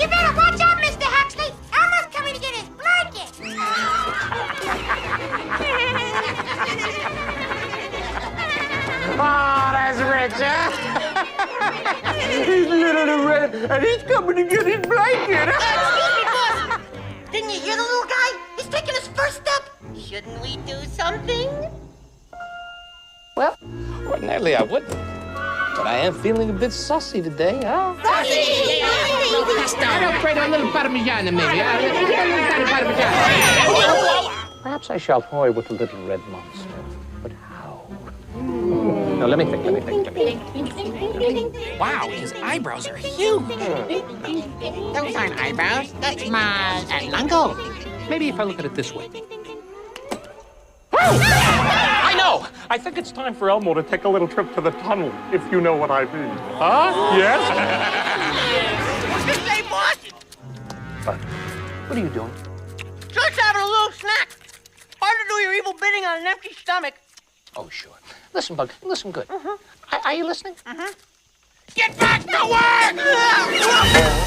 You better watch out, Mr. Huxley. Elmo's coming to get his blanket. Oh, that's rich, huh? He's little red, and he's coming to get his blanket. Excuse me, boss. Didn't you hear the little guy? He's taking his first step. Shouldn't we do something? Well, ordinarily I wouldn't. But I am feeling a bit sussy today, huh? I'd upgrade a little parmigiana, maybe. A little tiny parmigiana. Perhaps I shall toy with the little red monster. But how? No, let me think. Wow, his eyebrows are huge. Those aren't eyebrows. That's my lungo. Maybe if I look at it this way. I know! I think it's time for Elmo to take a little trip to the tunnel, if you know what I mean. Huh? Yes? What's this say, boss? What are you doing? Just having a little snack. Hard to do your evil bidding on an empty stomach. Oh, sure. Listen, Bug, listen good. Are you listening? Get back to work!